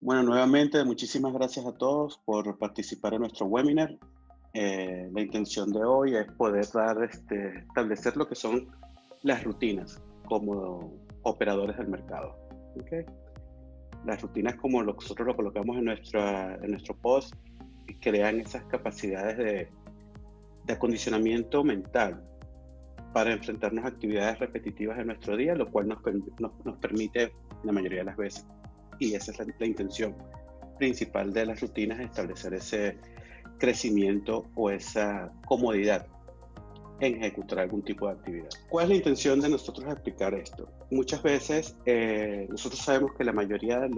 Bueno, nuevamente, muchísimas gracias a todos por participar en nuestro webinar. La intención de hoy es poder establecer lo que son las rutinas como operadores del mercado. ¿Ok? Las rutinas, como nosotros lo colocamos en nuestro post, crean esas capacidades de acondicionamiento mental para enfrentarnos a actividades repetitivas en nuestro día, lo cual nos permite la mayoría de las veces, y esa es la intención principal de las rutinas, establecer ese crecimiento o esa comodidad en ejecutar algún tipo de actividad. ¿Cuál es la intención de nosotros explicar esto? Muchas veces nosotros sabemos que la mayoría de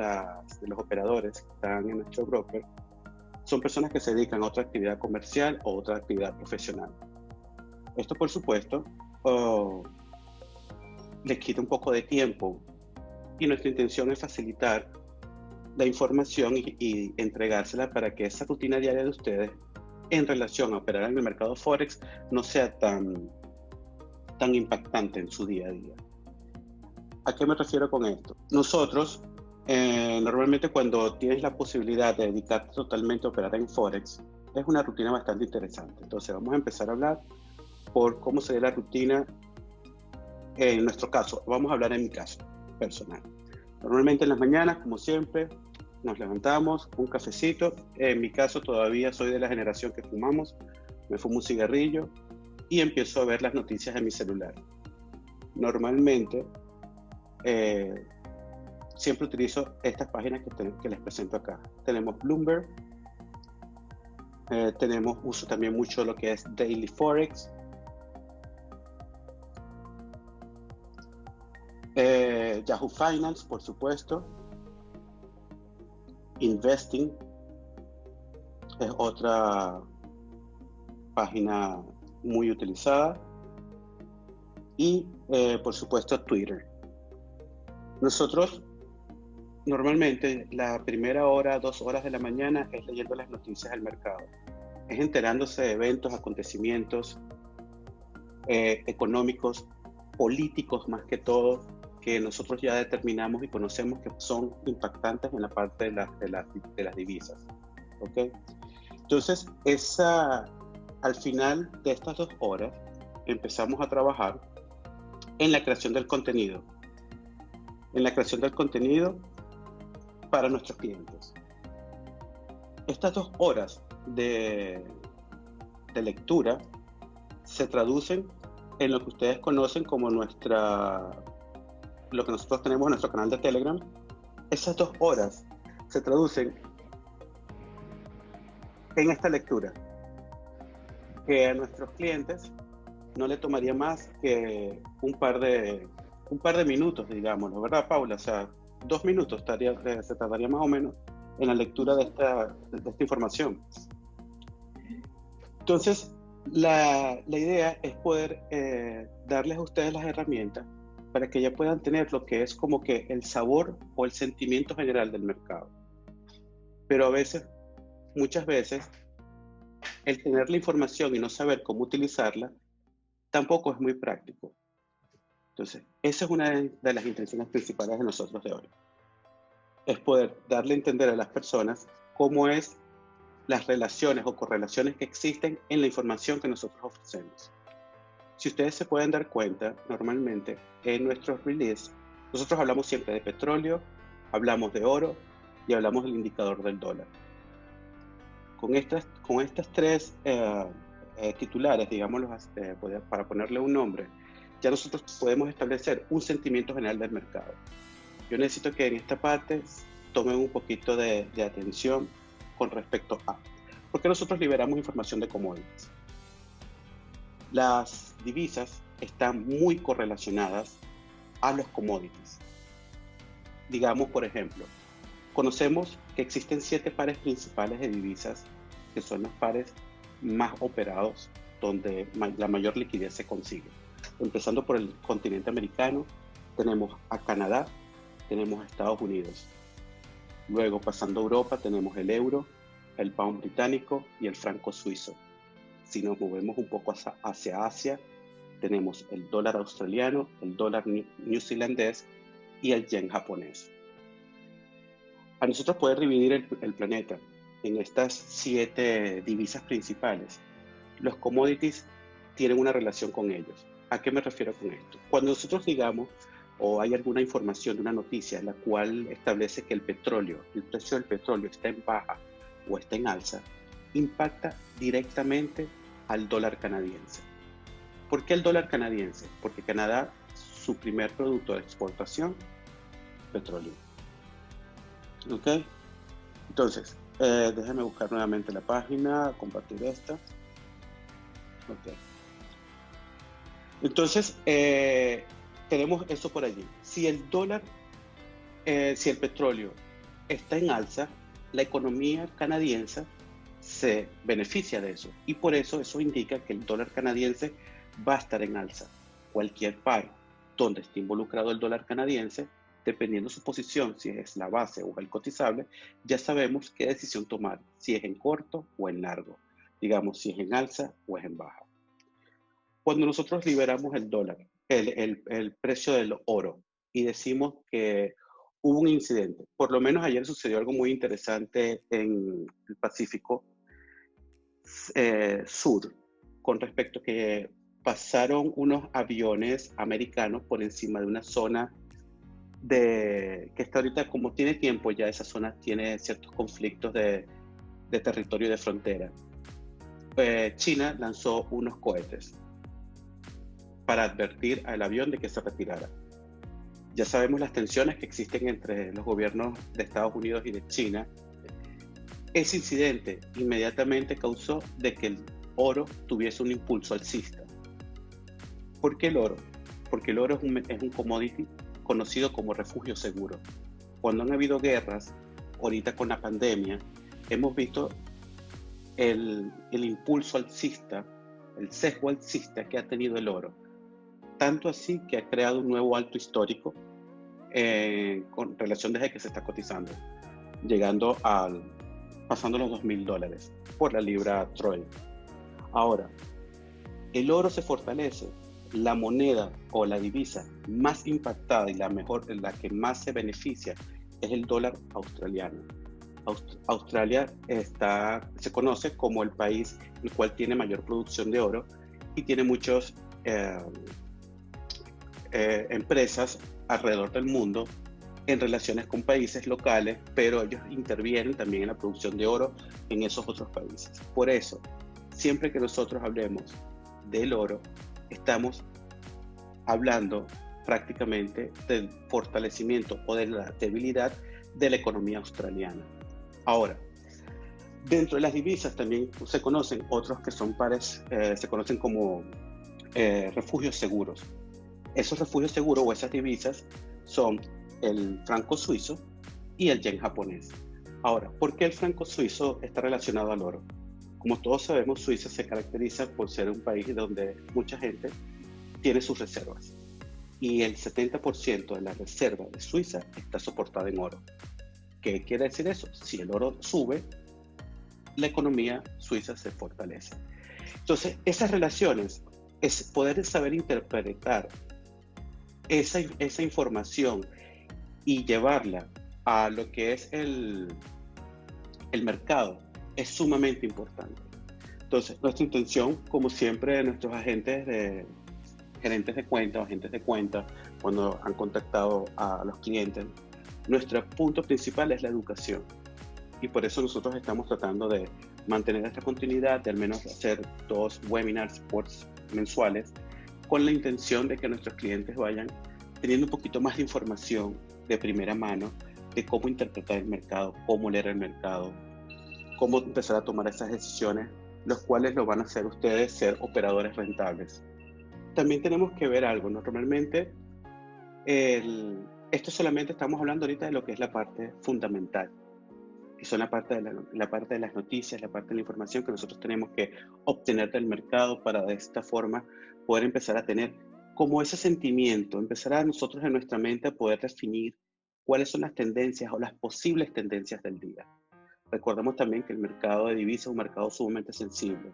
los operadores que están en nuestro broker son personas que se dedican a otra actividad comercial o otra actividad profesional. Esto, por supuesto, les quita un poco de tiempo, y nuestra intención es facilitar la información y entregársela para que esa rutina diaria de ustedes en relación a operar en el mercado Forex no sea tan impactante en su día a día. ¿A qué me refiero con esto? Nosotros, normalmente cuando tienes la posibilidad de dedicarte totalmente a operar en Forex, es una rutina bastante interesante. Entonces vamos a empezar a hablar por cómo sería la rutina en nuestro caso. Vamos a hablar en mi caso personal. Normalmente en las mañanas, como siempre, nos levantamos, un cafecito. En mi caso todavía soy de la generación que fumamos. Me fumo un cigarrillo y empiezo a ver las noticias en mi celular. Normalmente siempre utilizo estas páginas que les presento acá. Tenemos Bloomberg, uso también mucho lo que es Daily Forex, Yahoo Finance, por supuesto. Investing es otra página muy utilizada, y por supuesto Twitter. Nosotros normalmente la primera hora, 2 horas de la mañana es leyendo las noticias del mercado, es enterándose de eventos, acontecimientos económicos, políticos más que todo, que nosotros ya determinamos y conocemos que son impactantes en la parte de las divisas. ¿Okay? Entonces, al final de estas 2 horas empezamos a trabajar en la creación del contenido, para nuestros clientes. Estas 2 horas de lectura se traducen en lo que ustedes conocen como lo que nosotros tenemos en nuestro canal de Telegram. Esas 2 horas se traducen en esta lectura, que a nuestros clientes no le tomaría más que un par de minutos, digamos, ¿verdad, Paula? O sea, 2 minutos se tardaría más o menos en la lectura de esta información. Entonces, la idea es poder darles a ustedes las herramientas para que ya puedan tener lo que es como que el sabor o el sentimiento general del mercado. Pero muchas veces, el tener la información y no saber cómo utilizarla tampoco es muy práctico. Entonces, esa es una de las intenciones principales de nosotros de hoy. Es poder darle a entender a las personas cómo es las relaciones o correlaciones que existen en la información que nosotros ofrecemos. Si ustedes se pueden dar cuenta, normalmente en nuestros releases, nosotros hablamos siempre de petróleo, hablamos de oro y hablamos del indicador del dólar. Con estas 3 titulares, digámoslo, para ponerle un nombre, ya nosotros podemos establecer un sentimiento general del mercado. Yo necesito que en esta parte tomen un poquito de atención con respecto a, porque nosotros liberamos información de commodities. Las divisas están muy correlacionadas a los commodities. Digamos, por ejemplo, conocemos que existen 7 pares principales de divisas, que son los pares más operados, donde la mayor liquidez se consigue. Empezando por el continente americano, tenemos a Canadá, tenemos a Estados Unidos. Luego, pasando a Europa, tenemos el euro, el pound británico y el franco suizo. Si nos movemos un poco hacia Asia, tenemos el dólar australiano, el dólar neozelandés y el yen japonés. A nosotros poder dividir el planeta en estas 7 divisas principales, los commodities tienen una relación con ellos. ¿A qué me refiero con esto? Cuando nosotros digamos o hay alguna información de una noticia en la cual establece que el petróleo, el precio del petróleo está en baja o está en alza, impacta directamente al dólar canadiense. ¿Por qué el dólar canadiense? Porque Canadá, su primer producto de exportación, petróleo. ¿Ok? Entonces, déjame buscar nuevamente la página, compartir esta. Ok. Entonces, tenemos eso por allí. Si el dólar, si el petróleo está en alza, la economía canadiense se beneficia de eso. Y por eso eso indica que el dólar canadiense va a estar en alza. Cualquier par donde esté involucrado el dólar canadiense, dependiendo de su posición, si es la base o el cotizable, ya sabemos qué decisión tomar, si es en corto o en largo. Digamos, si es en alza o es en baja. Cuando nosotros liberamos el dólar, el precio del oro, y decimos que hubo un incidente, por lo menos ayer sucedió algo muy interesante en el Pacífico Sur, con respecto a que pasaron unos aviones americanos por encima de una zona que está ahorita, como tiene tiempo ya, esa zona tiene ciertos conflictos de territorio de frontera. China lanzó unos cohetes para advertir al avión de que se retirara. Ya sabemos las tensiones que existen entre los gobiernos de Estados Unidos y de China. Ese incidente inmediatamente causó de que el oro tuviese un impulso alcista. ¿Por qué el oro? Porque el oro es un commodity conocido como refugio seguro. Cuando han habido guerras, ahorita con la pandemia, hemos visto el impulso alcista, el sesgo alcista que ha tenido el oro. Tanto así que ha creado un nuevo alto histórico con relación desde que se está cotizando, pasando los $2,000 por la libra Troy. Ahora, el oro se fortalece, la moneda o la divisa más impactada y la que más se beneficia es el dólar australiano. Australia se conoce como el país el cual tiene mayor producción de oro y tiene muchos empresas alrededor del mundo en relaciones con países locales, pero ellos intervienen también en la producción de oro en esos otros países. Por eso, siempre que nosotros hablemos del oro, estamos hablando prácticamente del fortalecimiento o de la debilidad de la economía australiana. Ahora, dentro de las divisas también se conocen otros que son pares, se conocen como refugios seguros. Esos refugios seguros o esas divisas son el franco suizo y el yen japonés. Ahora, ¿por qué el franco suizo está relacionado al oro? Como todos sabemos, Suiza se caracteriza por ser un país donde mucha gente tiene sus reservas. Y el 70% de la reserva de Suiza está soportada en oro. ¿Qué quiere decir eso? Si el oro sube, la economía suiza se fortalece. Entonces, esas relaciones es poder saber interpretar esa información y llevarla a lo que es el mercado es sumamente importante. Entonces, nuestra intención, como siempre, de nuestros gerentes de cuenta o agentes de cuenta, cuando han contactado a los clientes, nuestro punto principal es la educación. Y por eso nosotros estamos tratando de mantener esta continuidad, de al menos hacer 2 webinars mensuales, con la intención de que nuestros clientes vayan teniendo un poquito más de información de primera mano de cómo interpretar el mercado, cómo leer el mercado, cómo empezar a tomar esas decisiones, los cuales lo van a hacer ustedes ser operadores rentables. También tenemos que ver algo, ¿no? Normalmente esto solamente estamos hablando ahorita de lo que es la parte fundamental, que son la parte de las noticias, la parte de la información que nosotros tenemos que obtener del mercado para de esta forma poder empezar a tener como ese sentimiento, empezar a nosotros en nuestra mente a poder definir cuáles son las tendencias o las posibles tendencias del día. Recordemos también que el mercado de divisas es un mercado sumamente sensible.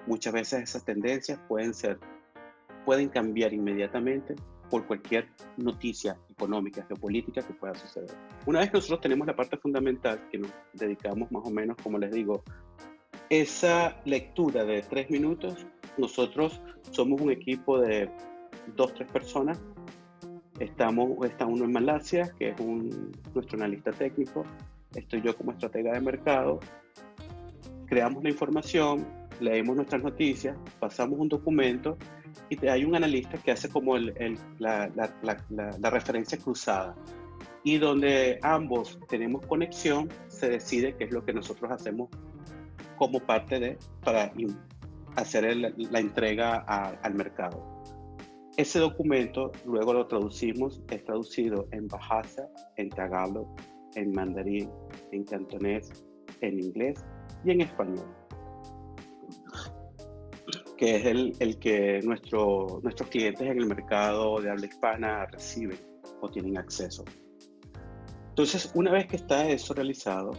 Muchas veces esas tendencias pueden cambiar inmediatamente por cualquier noticia económica, geopolítica que pueda suceder. Una vez que nosotros tenemos la parte fundamental, que nos dedicamos más o menos, como les digo, esa lectura de 3 minutos, nosotros somos un equipo de 2-3 personas. Está uno en Malasia, que es nuestro analista técnico. Estoy yo como estratega de mercado. Creamos la información, leemos nuestras noticias, pasamos un documento y hay un analista que hace como la referencia cruzada. Y donde ambos tenemos conexión, se decide qué es lo que nosotros hacemos como parte para hacer la entrega al mercado. Ese documento luego lo traducimos, es traducido en Bahasa, en Tagalog, en mandarín, en cantonés, en inglés y en español, que es el que nuestros clientes en el mercado de habla hispana reciben o tienen acceso. Entonces, una vez que está eso realizado,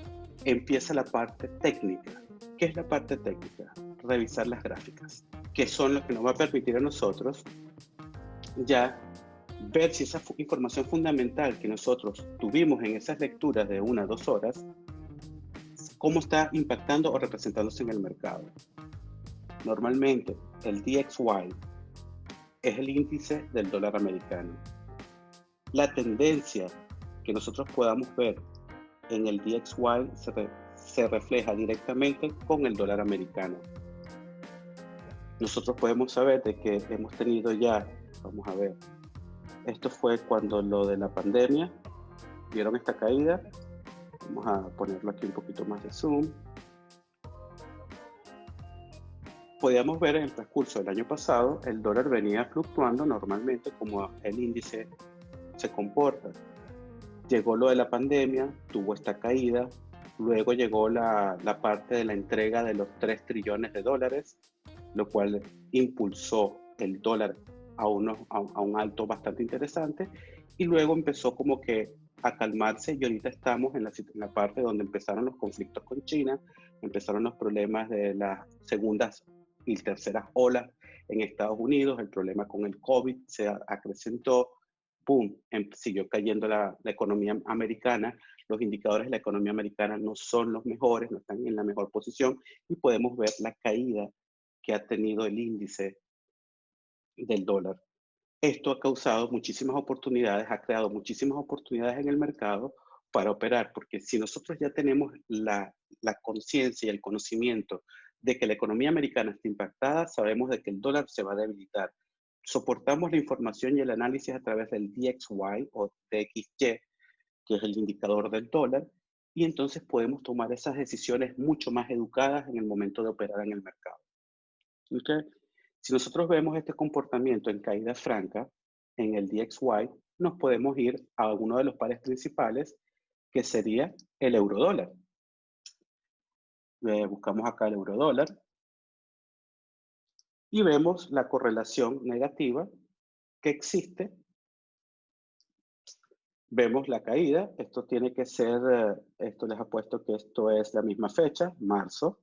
empieza la parte técnica. ¿Qué es la parte técnica? Revisar las gráficas, que son lo que nos va a permitir a nosotros ya ver si esa información fundamental que nosotros tuvimos en esas lecturas de 1 a 2 horas, cómo está impactando o representándose en el mercado. Normalmente, el DXY es el índice del dólar americano. La tendencia que nosotros podamos ver en el DXY se refleja directamente con el dólar americano. Nosotros podemos saber de que hemos tenido ya, vamos a ver, esto fue cuando lo de la pandemia, vieron esta caída. Vamos a ponerlo aquí un poquito más de zoom. Podíamos ver en el transcurso del año pasado, el dólar venía fluctuando normalmente como el índice se comporta. Llegó lo de la pandemia, tuvo esta caída, luego llegó la parte de la entrega de los 3 trillones de dólares, lo cual impulsó el dólar a un alto bastante interesante, y luego empezó como que a calmarse, y ahorita estamos en la parte donde empezaron los conflictos con China, empezaron los problemas de las segundas y terceras olas en Estados Unidos, el problema con el COVID se acrecentó, ¡pum!, siguió cayendo la economía americana, los indicadores de la economía americana no son los mejores, no están en la mejor posición, y podemos ver la caída que ha tenido el índice del dólar. Esto ha causado muchísimas oportunidades, ha creado muchísimas oportunidades en el mercado para operar, porque si nosotros ya tenemos la conciencia y el conocimiento de que la economía americana está impactada, sabemos de que el dólar se va a debilitar. Soportamos la información y el análisis a través del DXY o DXY, que es el indicador del dólar, y entonces podemos tomar esas decisiones mucho más educadas en el momento de operar en el mercado. ¿Okay? Si nosotros vemos este comportamiento en caída franca, en el DXY, nos podemos ir a uno de los pares principales, que sería el eurodólar. Buscamos acá el eurodólar y vemos la correlación negativa que existe. Vemos la caída, esto tiene que ser, esto les apuesto que esto es la misma fecha, marzo.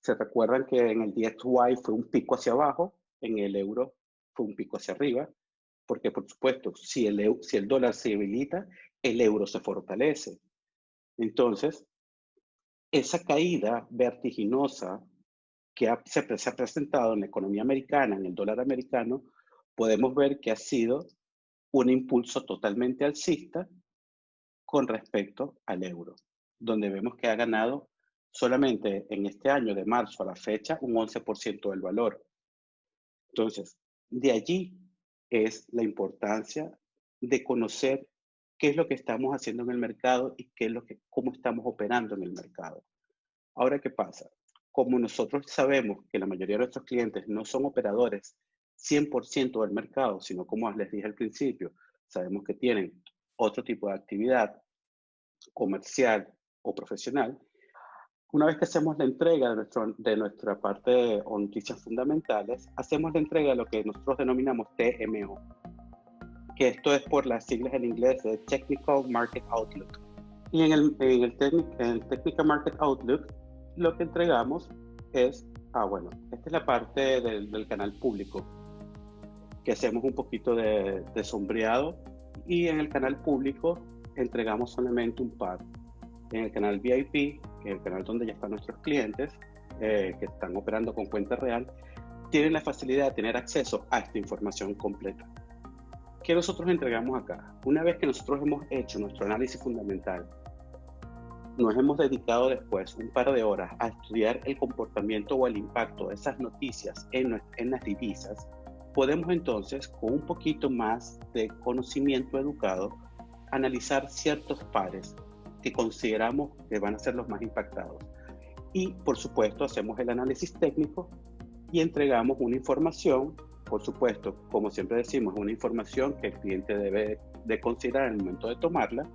Se recuerdan que en el DXY fue un pico hacia abajo, en el euro fue un pico hacia arriba, porque por supuesto, si el dólar se debilita, el euro se fortalece. Entonces, esa caída vertiginosa que se ha presentado en la economía americana, en el dólar americano, podemos ver que ha sido un impulso totalmente alcista con respecto al euro, donde vemos que ha ganado solamente en este año, de marzo a la fecha, un 11% del valor. Entonces, de allí es la importancia de conocer qué es lo que estamos haciendo en el mercado y cómo estamos operando en el mercado. Ahora, ¿qué pasa? Como nosotros sabemos que la mayoría de nuestros clientes no son operadores 100% del mercado, sino como les dije al principio, sabemos que tienen otro tipo de actividad comercial o profesional. Una vez que hacemos la entrega de nuestra parte o noticias fundamentales, hacemos la entrega de lo que nosotros denominamos TMO, que esto es por las siglas en inglés de Technical Market Outlook. Y en el Technical Market Outlook, lo que entregamos es, esta es la parte del canal público. que hacemos un poquito de sombreado, y en el canal público entregamos solamente un par. En el canal VIP, que es el canal donde ya están nuestros clientes, que están operando con cuenta real, tienen la facilidad de tener acceso a esta información completa. ¿Qué nosotros entregamos acá? Una vez que nosotros hemos hecho nuestro análisis fundamental, nos hemos dedicado después un par de horas a estudiar el comportamiento o el impacto de esas noticias en las divisas, podemos entonces, con un poquito más de conocimiento educado, analizar ciertos pares que consideramos que van a ser los más impactados. Y, por supuesto, hacemos el análisis técnico y entregamos una información, por supuesto, como siempre decimos, una información que el cliente debe de considerar en el momento de tomarla,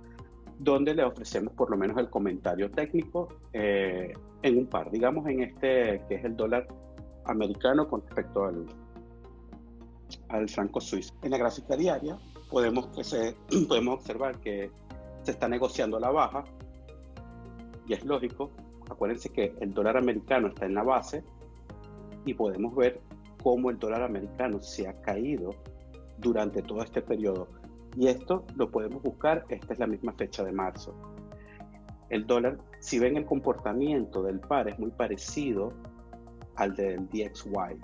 donde le ofrecemos por lo menos el comentario técnico en un par, digamos en este que es el dólar americano con respecto al franco suizo. En la gráfica diaria podemos observar que se está negociando a la baja, y es lógico. Acuérdense que el dólar americano está en la base y podemos ver cómo el dólar americano se ha caído durante todo este periodo. Y esto lo podemos buscar, esta es la misma fecha de marzo. El dólar, si ven el comportamiento del par, es muy parecido al del DXY.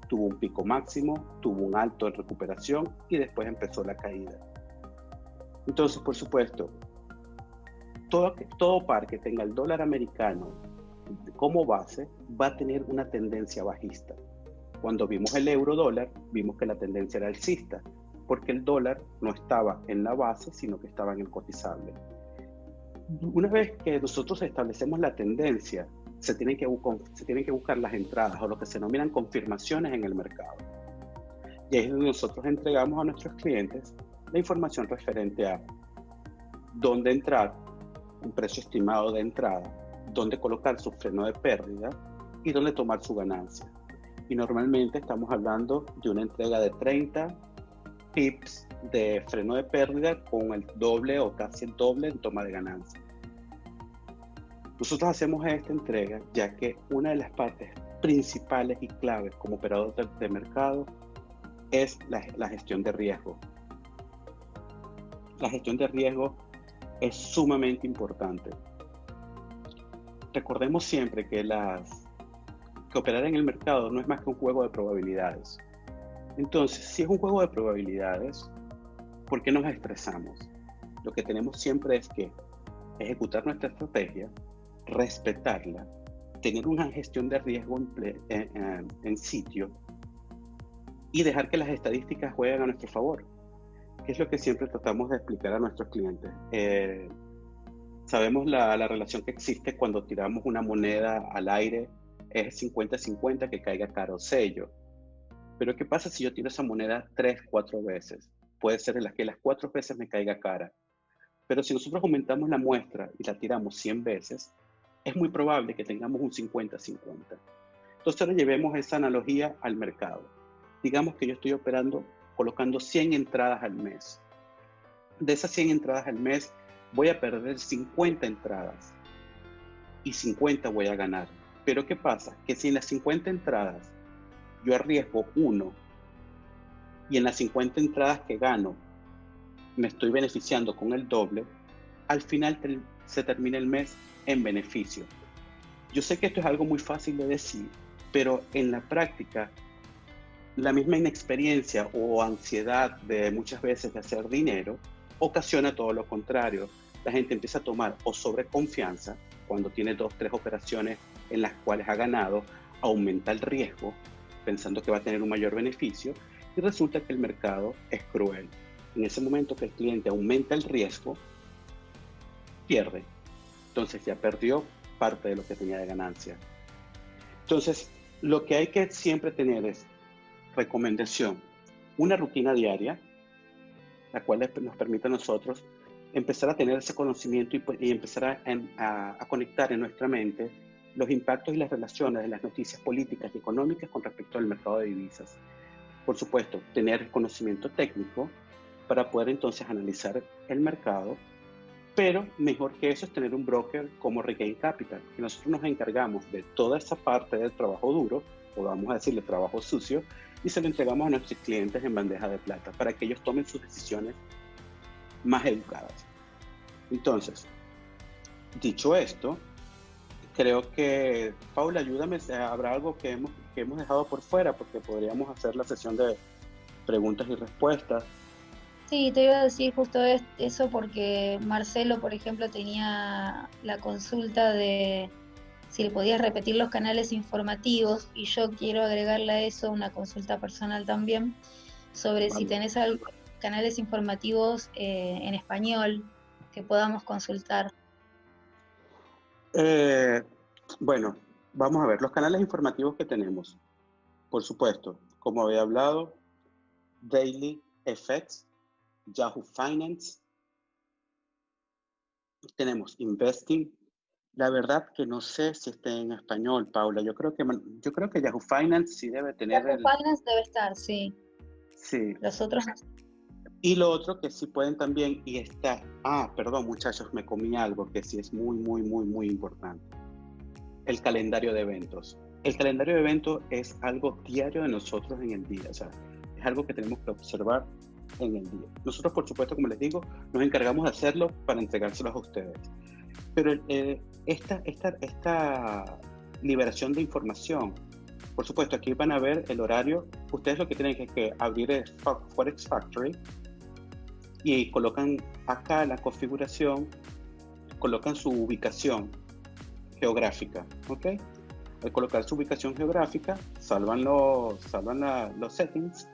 Tuvo un pico máximo, tuvo un alto en recuperación y después empezó la caída. Entonces, por supuesto, todo par que tenga el dólar americano como base va a tener una tendencia bajista. Cuando vimos el euro dólar, vimos que la tendencia era alcista, porque el dólar no estaba en la base, sino que estaba en el cotizable. Una vez que nosotros establecemos la tendencia, se tienen que buscar las entradas o lo que se denominan confirmaciones en el mercado. Y ahí es donde nosotros entregamos a nuestros clientes la información referente a dónde entrar, un precio estimado de entrada, dónde colocar su freno de pérdida y dónde tomar su ganancia. Y normalmente estamos hablando de una entrega de 30 pips de freno de pérdida con el doble o casi el doble en toma de ganancia. Nosotros hacemos esta entrega ya que una de las partes principales y claves como operador de mercado es la gestión de riesgo. La gestión de riesgo es sumamente importante. Recordemos siempre que operar en el mercado no es más que un juego de probabilidades. Entonces, si es un juego de probabilidades, ¿por qué nos estresamos? Lo que tenemos siempre es que ejecutar nuestra estrategia, respetarla, tener una gestión de riesgo en sitio y dejar que las estadísticas jueguen a nuestro favor, que es lo que siempre tratamos de explicar a nuestros clientes. Sabemos la relación que existe cuando tiramos una moneda al aire, es 50-50 que caiga cara o sello. Pero ¿qué pasa si yo tiro esa moneda 3-4 veces? Puede ser en las que las 4 veces me caiga cara. Pero si nosotros aumentamos la muestra y la tiramos 100 veces, es muy probable que tengamos un 50-50. Entonces ahora llevemos esa analogía al mercado. Digamos que yo estoy operando colocando 100 entradas al mes. De esas 100 entradas al mes, voy a perder 50 entradas y 50 voy a ganar. Pero ¿qué pasa? Que si en las 50 entradas yo arriesgo 1 y en las 50 entradas que gano me estoy beneficiando con el doble, al final se termina el mes en beneficio. Yo sé que esto es algo muy fácil de decir, pero en la práctica, la misma inexperiencia o ansiedad de muchas veces de hacer dinero ocasiona todo lo contrario. La gente empieza a tomar o sobreconfianza cuando tiene 2-3 operaciones en las cuales ha ganado, aumenta el riesgo pensando que va a tener un mayor beneficio y resulta que el mercado es cruel. En ese momento que el cliente aumenta el riesgo, pierde. Entonces ya perdió parte de lo que tenía de ganancia. Entonces, lo que hay que siempre tener es recomendación, una rutina diaria, la cual nos permite a nosotros empezar a tener ese conocimiento y empezar a conectar en nuestra mente los impactos y las relaciones de las noticias políticas y económicas con respecto al mercado de divisas. Por supuesto, tener conocimiento técnico para poder entonces analizar el mercado, pero mejor que eso es tener un broker como Regain Capital, que nosotros nos encargamos de toda esa parte del trabajo duro o vamos a decirle trabajo sucio, y se lo entregamos a nuestros clientes en bandeja de plata para que ellos tomen sus decisiones más educadas. Entonces, dicho esto, creo que, Paula, ayúdame, habrá algo que hemos dejado por fuera, porque podríamos hacer la sesión de preguntas y respuestas. Sí, te iba a decir justo eso porque Marcelo, por ejemplo, tenía la consulta de si le podías repetir los canales informativos y yo quiero agregarle a eso una consulta personal también sobre si Vale. tenés canales informativos en español que podamos consultar. Eh, bueno, vamos a ver, los canales informativos que tenemos. Por supuesto, como había hablado, Daily FX, Yahoo Finance, tenemos Investing. La verdad que no sé si está en español, Paula. Yo creo que Yahoo Finance sí debe tener Yahoo Finance debe estar, sí. sí. Los otros no. Y lo otro que sí pueden también, y está, perdón muchachos, me comí algo que sí es muy, muy, muy, muy importante. El calendario de eventos. El calendario de eventos es algo diario de nosotros en el día, o sea, es algo que tenemos que observar en el día. Nosotros, por supuesto, como les digo, nos encargamos de hacerlo para entregárselos a ustedes. Pero esta liberación de información, por supuesto, aquí van a ver el horario. Ustedes lo que tienen que abrir es Forex Factory y colocan acá la configuración, colocan su ubicación geográfica, ¿ok? Al colocar su ubicación geográfica, salvan los settings.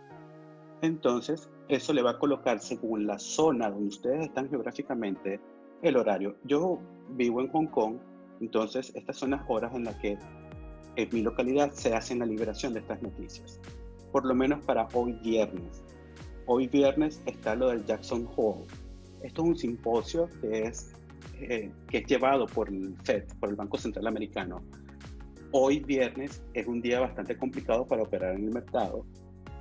Entonces, eso le va a colocar según la zona donde ustedes están geográficamente el horario. Yo vivo en Hong Kong, entonces estas son las horas en las que en mi localidad se hace la liberación de estas noticias. Por lo menos para hoy viernes. Hoy viernes está lo del Jackson Hole. Esto es un simposio que es llevado por el FED, por el Banco Central Americano. Hoy viernes es un día bastante complicado para operar en el mercado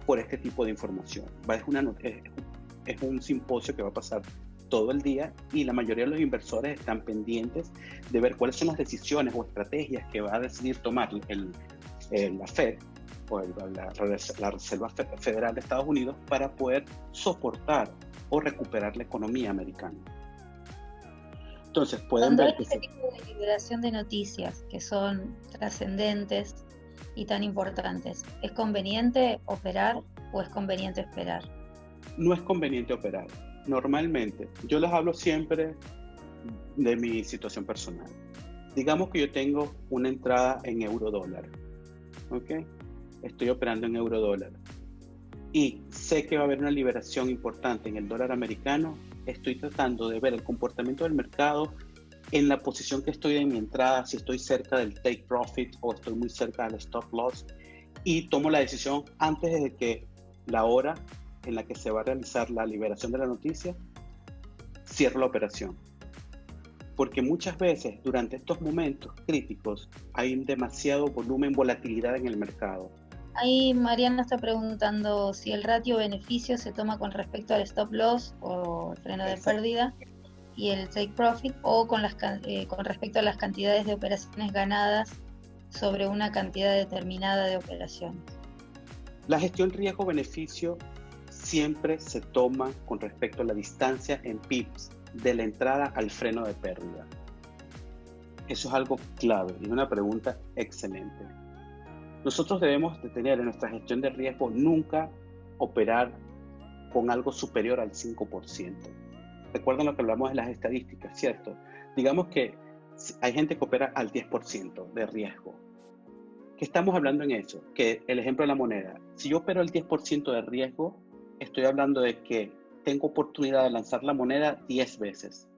por este tipo de información. Es un simposio que va a pasar todo el día y la mayoría de los inversores están pendientes de ver cuáles son las decisiones o estrategias que va a decidir tomar la FED o la Reserva Federal de Estados Unidos para poder soportar o recuperar la economía americana. Entonces pueden Cuando ver hay este tipo de liberación de noticias que son trascendentes y tan importantes, ¿es conveniente operar o es conveniente esperar? No es conveniente operar. Normalmente, yo les hablo siempre de mi situación personal. Digamos que yo tengo una entrada en euro-dólar, ¿ok? Estoy operando en euro-dólar y sé que va a haber una liberación importante en el dólar americano. Estoy tratando de ver el comportamiento del mercado en la posición que estoy en mi entrada, si estoy cerca del take profit o estoy muy cerca del stop loss, y tomo la decisión antes de que la hora en la que se va a realizar la liberación de la noticia, cierro la operación. Porque muchas veces durante estos momentos críticos hay demasiado volumen, volatilidad en el mercado. Ahí Mariana está preguntando si el ratio beneficio se toma con respecto al stop loss o el freno de pérdida y el take profit o con respecto a las cantidades de operaciones ganadas sobre una cantidad determinada de operaciones. La gestión riesgo-beneficio siempre se toma con respecto a la distancia en pips de la entrada al freno de pérdida. Eso es algo clave y una pregunta excelente. Nosotros debemos de tener en nuestra gestión de riesgo nunca operar con algo superior al 5%. Recuerden lo que hablamos de las estadísticas, ¿cierto? Digamos que hay gente que opera al 10% de riesgo. ¿Qué estamos hablando en eso? Que el ejemplo de la moneda. Si yo opero el 10% de riesgo, estoy hablando de que tengo oportunidad de lanzar la moneda 10 veces.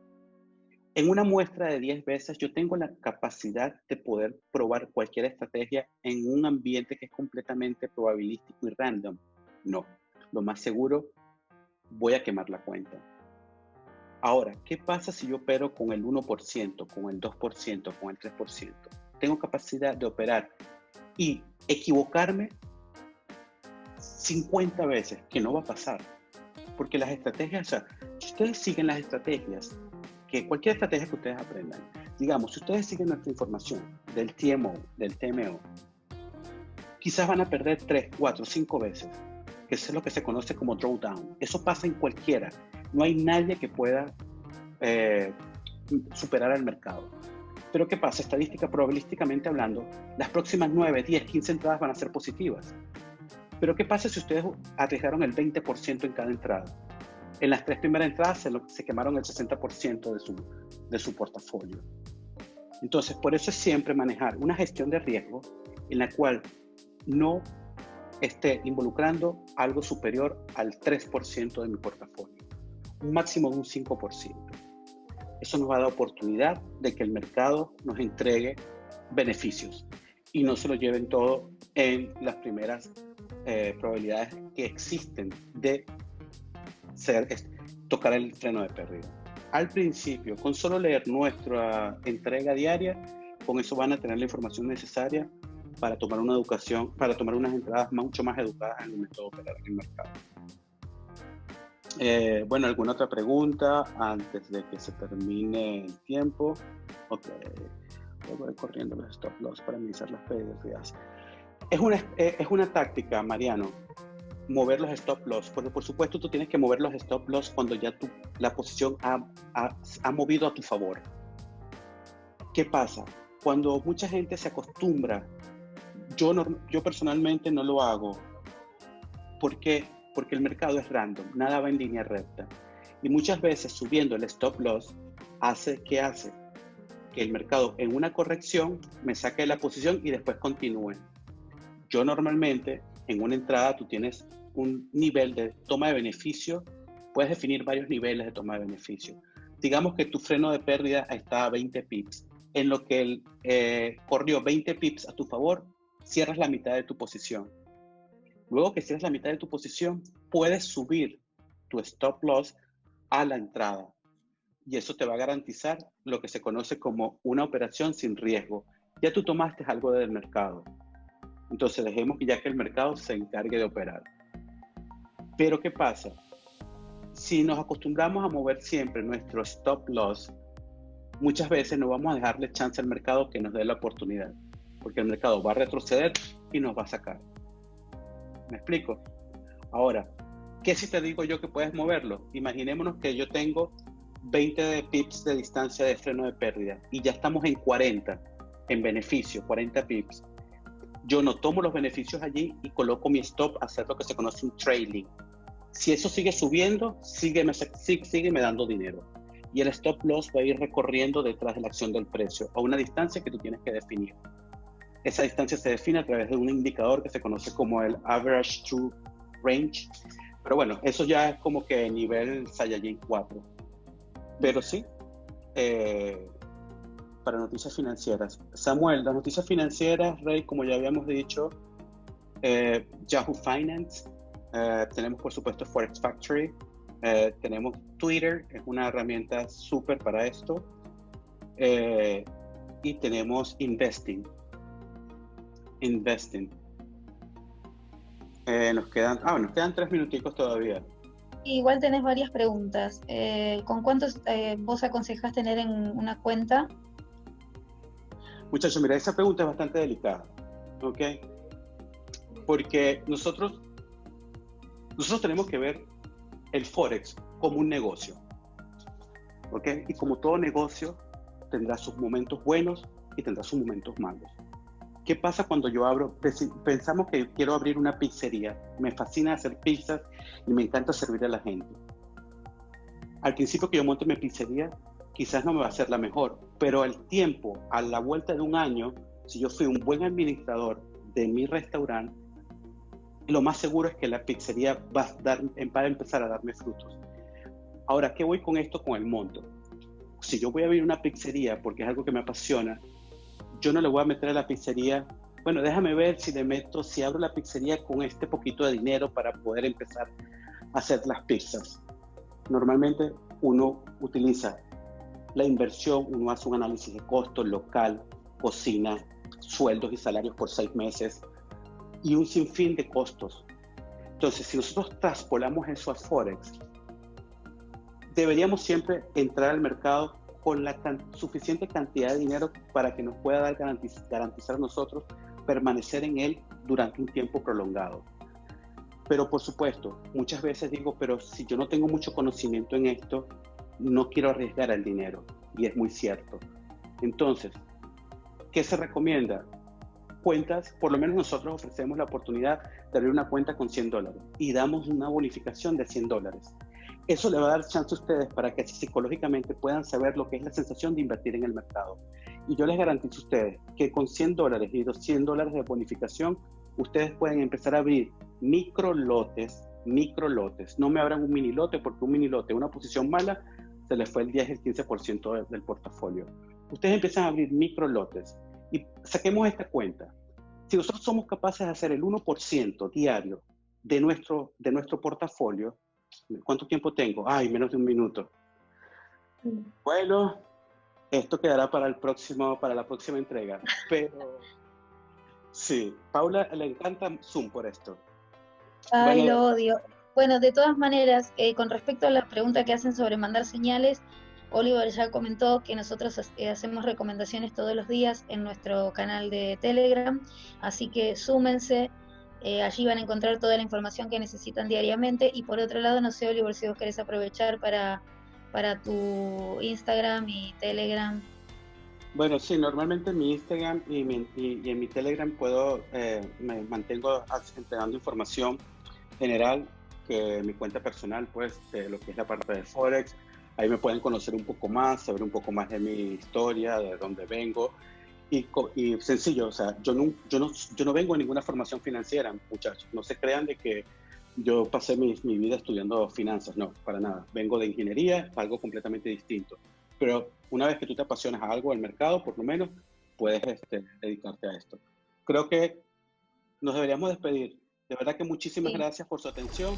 En una muestra de 10 veces, yo tengo la capacidad de poder probar cualquier estrategia en un ambiente que es completamente probabilístico y random. No, lo más seguro, voy a quemar la cuenta. Ahora, ¿qué pasa si yo opero con el 1%, con el 2%, con el 3%? Tengo capacidad de operar y equivocarme 50 veces, que no va a pasar. Porque las estrategias, o sea, si ustedes siguen las estrategias, que cualquier estrategia que ustedes aprendan, digamos, si ustedes siguen nuestra información del TMO, quizás van a perder 3, 4, 5 veces, que eso es lo que se conoce como drawdown. Eso pasa en cualquiera. No hay nadie que pueda superar al mercado. Pero ¿qué pasa? Probabilísticamente hablando, las próximas 9, 10, 15 entradas van a ser positivas. Pero ¿qué pasa si ustedes arriesgaron el 20% en cada entrada? En las 3 primeras entradas se quemaron el 60% de su portafolio. Entonces, por eso es siempre manejar una gestión de riesgo en la cual no esté involucrando algo superior al 3% de mi portafolio, un máximo de un 5%. Eso nos va a dar oportunidad de que el mercado nos entregue beneficios y no se lo lleven todo en las primeras probabilidades que existen de tocar el freno de pérdida. Al principio, con solo leer nuestra entrega diaria, con eso van a tener la información necesaria para tomar una educación, para tomar unas entradas mucho más educadas en el método de operar en el mercado. Bueno, ¿alguna otra pregunta antes de que se termine el tiempo? Ok, voy corriendo los stop loss para minimizar las pérdidas. Es una táctica, Mariano, mover los stop loss, porque por supuesto tú tienes que mover los stop loss cuando ya la posición ha movido a tu favor. ¿Qué pasa? Cuando mucha gente se acostumbra, yo personalmente no lo hago. ¿Por qué? Porque el mercado es random, nada va en línea recta. Y muchas veces subiendo el stop loss hace que el mercado en una corrección me saque de la posición y después continúe. Yo normalmente en una entrada tú tienes un nivel de toma de beneficio, puedes definir varios niveles de toma de beneficio. Digamos que tu freno de pérdida está a 20 pips. En lo que corrió 20 pips a tu favor, cierras la mitad de tu posición. Luego que cierras la mitad de tu posición, puedes subir tu stop loss a la entrada. Y eso te va a garantizar lo que se conoce como una operación sin riesgo. Ya tú tomaste algo del mercado. Entonces dejemos que ya que el mercado se encargue de operar. Pero ¿qué pasa? Si nos acostumbramos a mover siempre nuestro stop loss, muchas veces no vamos a dejarle chance al mercado que nos dé la oportunidad. Porque el mercado va a retroceder y nos va a sacar. ¿Me explico? Ahora, ¿qué si te digo yo que puedes moverlo? Imaginémonos que yo tengo 20 pips de distancia de freno de pérdida y ya estamos en 40 en beneficio, 40 pips. Yo no tomo los beneficios allí y coloco mi stop a hacer lo que se conoce un trailing. Si eso sigue subiendo, sigue dando dinero. Y el stop loss va a ir recorriendo detrás de la acción del precio a una distancia que tú tienes que definir. Esa distancia se define a través de un indicador que se conoce como el Average True Range. Pero bueno, eso ya es como que nivel Saiyajin 4. Pero sí, para noticias financieras. Samuel, las noticias financieras, Rey, como ya habíamos dicho, Yahoo Finance, tenemos por supuesto Forex Factory, tenemos Twitter, es una herramienta súper para esto, y tenemos Investing. Nos quedan 3 minuticos todavía. Igual tenés varias preguntas. ¿Con cuántos vos aconsejás tener en una cuenta? Muchachos, mira, esa pregunta es bastante delicada, ¿ok? Porque nosotros tenemos que ver el Forex como un negocio, ¿ok? Y como todo negocio, tendrá sus momentos buenos y tendrá sus momentos malos. ¿Qué pasa cuando yo pensamos que quiero abrir una pizzería? Me fascina hacer pizzas y me encanta servir a la gente. Al principio que yo monte mi pizzería, quizás no me va a ser la mejor, pero al tiempo, a la vuelta de un año, si yo fui un buen administrador de mi restaurante, lo más seguro es que la pizzería va a empezar a darme frutos. Ahora, ¿qué voy con esto con el monto? Si yo voy a abrir una pizzería porque es algo que me apasiona, yo no le voy a meter a la pizzería, bueno, déjame ver si abro la pizzería con este poquito de dinero para poder empezar a hacer las pizzas. Normalmente uno utiliza la inversión, uno hace un análisis de costos local, cocina, sueldos y salarios por 6 meses y un sinfín de costos. Entonces, si nosotros traspolamos eso a Forex, deberíamos siempre entrar al mercado con la suficiente cantidad de dinero para que nos pueda dar garantizar a nosotros permanecer en él durante un tiempo prolongado. Pero por supuesto, muchas veces digo, pero si yo no tengo mucho conocimiento en esto, no quiero arriesgar el dinero. Y es muy cierto. Entonces, ¿qué se recomienda? Cuentas, por lo menos nosotros ofrecemos la oportunidad de abrir una cuenta con $100 y damos una bonificación de $100. Eso le va a dar chance a ustedes para que psicológicamente puedan saber lo que es la sensación de invertir en el mercado. Y yo les garantizo a ustedes que con $100 y $200 de bonificación, ustedes pueden empezar a abrir micro lotes. No me abran un mini lote, porque un mini lote, una posición mala, se les fue el 10, el 15% del portafolio. Ustedes empiezan a abrir micro lotes y saquemos esta cuenta. Si nosotros somos capaces de hacer el 1% diario de nuestro portafolio, ¿cuánto tiempo tengo? Ay, menos de un minuto. Bueno, esto quedará para la próxima entrega. Pero sí, Paula le encanta Zoom por esto. Ay, bueno, lo odio. Bueno, de todas maneras, con respecto a la pregunta que hacen sobre mandar señales, Oliver ya comentó que nosotros hacemos recomendaciones todos los días en nuestro canal de Telegram, así que súmense, allí van a encontrar toda la información que necesitan diariamente. Y por otro lado, no sé, Oliver, si vos querés aprovechar para tu Instagram y Telegram. Bueno, sí, normalmente en mi Instagram y en mi Telegram me mantengo entregando información general, que mi cuenta personal, pues, de lo que es la parte de Forex. Ahí me pueden conocer un poco más, saber un poco más de mi historia, de dónde vengo. Y sencillo, o sea, yo no vengo de ninguna formación financiera, muchachos. No se crean de que yo pasé mi vida estudiando finanzas, no, para nada. Vengo de ingeniería, algo completamente distinto. Pero una vez que tú te apasionas a algo del mercado, por lo menos, puedes dedicarte a esto. Creo que nos deberíamos despedir. De verdad que muchísimas gracias por su atención.